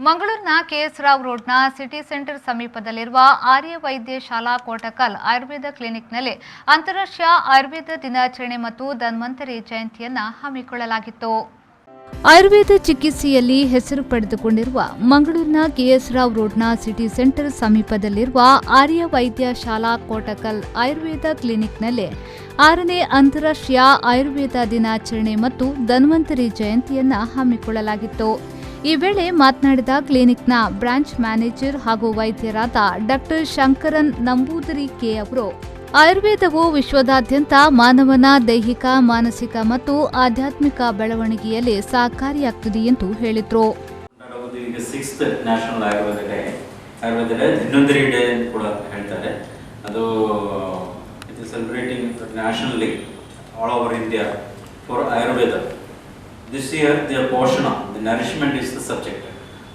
ಮಂಗಳೂರಿನ KS Rao ರೋಡ್ನ city centre ಸಮೀಪದಲ್ಲಿರುವ ಆರ್ಯ ವೈದ್ಯ ಶಾಲಾ ಕೋಟಕಲ್ ಆಯುರ್ವೇದ ಕ್ಲಿನಿಕ್ನಲ್ಲಿ ಅಂತಾರಾಷ್ಟ್ರೀಯ ಆಯುರ್ವೇದ ದಿನಾಚರಣೆ ಮತ್ತು ಧನ್ವಂತರಿ ಜಯಂತಿಯನ್ನು ಹಮ್ಮಿಕೊಳ್ಳಲಾಗಿತ್ತು. ಆಯುರ್ವೇದ ಚಿಕಿತ್ಸೆಯಲ್ಲಿ ಹೆಸರು ಪಡೆದುಕೊಂಡಿರುವ ಮಂಗಳೂರಿನ ಕೆಎಸ್ ರಾವ್ ರೋಡ್ನ ಸಿಟಿ ಸೆಂಟರ್ ಸಮೀಪದಲ್ಲಿರುವ ಆರ್ಯ ವೈದ್ಯ ಶಾಲಾ ಕೋಟಕಲ್ ಆಯುರ್ವೇದ ಕ್ಲಿನಿಕ್ನಲ್ಲಿ 6ನೇ ಅಂತಾರಾಷ್ಟ್ರೀಯ ಆಯುರ್ವೇದ ದಿನಾಚರಣೆ ಮತ್ತು ಧನ್ವಂತರಿ ಜಯಂತಿಯನ್ನು ಹಮ್ಮಿಕೊಳ್ಳಲಾಗಿತ್ತು. ಈ ವೇಳೆ ಮಾತನಾಡಿದ ಕ್ಲಿನಿಕ್ನ ಬ್ರಾಂಚ್ ಮ್ಯಾನೇಜರ್ ಹಾಗೂ ವೈದ್ಯರಾದ ಡಾಕ್ಟರ್ ಶಂಕರನ್ ನಂಬೂದರಿ ಕೆ ಅವರು, ಆಯುರ್ವೇದವು ವಿಶ್ವದಾದ್ಯಂತ ಮಾನವನ ದೈಹಿಕ, ಮಾನಸಿಕ ಮತ್ತು ಆಧ್ಯಾತ್ಮಿಕ ಬೆಳವಣಿಗೆಯಲ್ಲಿ ಸಹಕಾರಿಯಾಗುತ್ತದೆ ಎಂದು ಹೇಳಿದರು. This year, their portion of the nourishment is the subject.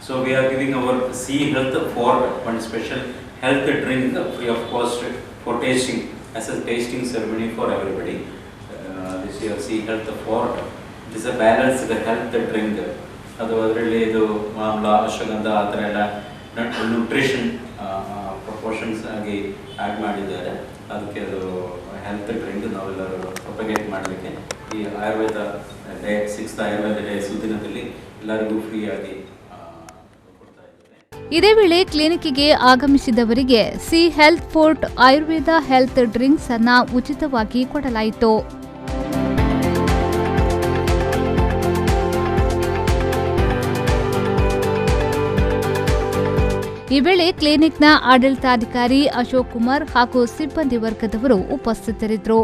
So we are giving our Sea Health for one special health drink free of cost for tasting, as a tasting ceremony for everybody. This year, Sea Health for this is a balanced health drink. ಅದರಲ್ಲಿ ಇದು ಮಾಮೂಲ ಅಶ್ವಗಂಧ ಆ ಥರ ಎಲ್ಲ nutrition proportions ಆಗಿ add ಮಾಡಿದ್ದಾರೆ. ಅದಕ್ಕೆ ಅದು health drink ನಾವೆಲ್ಲರೂ ಪ್ರೊಪಗೇಟ್ ಮಾಡಲಿಕ್ಕೆ ಈ Ayurveda day 6th Ayurveda day ಸುದಿನದಲ್ಲಿ ಎಲ್ಲರಿಗೂ ಫ್ರೀ ಆಗಿ ಕೊಡ್ತಾ ಇದ್ದಾರೆ. ಇದೇ ವೇಳೆ ಕ್ಲಿನಿಕ್ಗೆ ಆಗಮಿಸಿದವರಿಗೆ C health fort Ayurveda health drinks ಅನ್ನು ಉಚಿತವಾಗಿ ಕೊಡಲಾಯಿತು. ಈ ವೇಳೆ ಕ್ಲಿನಿಕ್ನ ಆಡಳಿತಾಧಿಕಾರಿ ಅಶೋಕ್ ಕುಮಾರ್ ಹಾಗೂ ಸಿಬ್ಬಂದಿ ವರ್ಗದವರು ಉಪಸ್ಥಿತರಿದ್ದರು.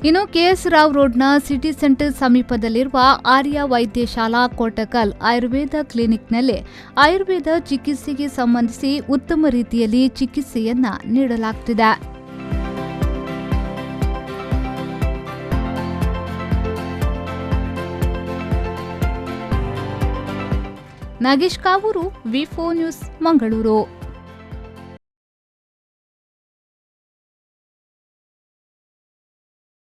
ಇನ್ನು ಕೆಎಸ್ ರಾವ್ ರೋಡ್ನ ಸಿಟಿ ಸೆಂಟರ್ ಸಮೀಪದಲ್ಲಿರುವ ಆರ್ಯ ವೈದ್ಯ ಶಾಲಾ ಕೋಟಕಲ್ ಆಯುರ್ವೇದ ಕ್ಲಿನಿಕ್ನಲ್ಲಿ ಆಯುರ್ವೇದ ಚಿಕಿತ್ಸೆಗೆ ಸಂಬಂಧಿಸಿ ಉತ್ತಮ ರೀತಿಯಲ್ಲಿ ಚಿಕಿತ್ಸೆಯನ್ನ ನೀಡಲಾಗುತ್ತಿದೆ. ನಾಗೇಶ್ ಕಾವೂರು, ವಿ4 ನ್ಯೂಸ್, ಮಂಗಳೂರು.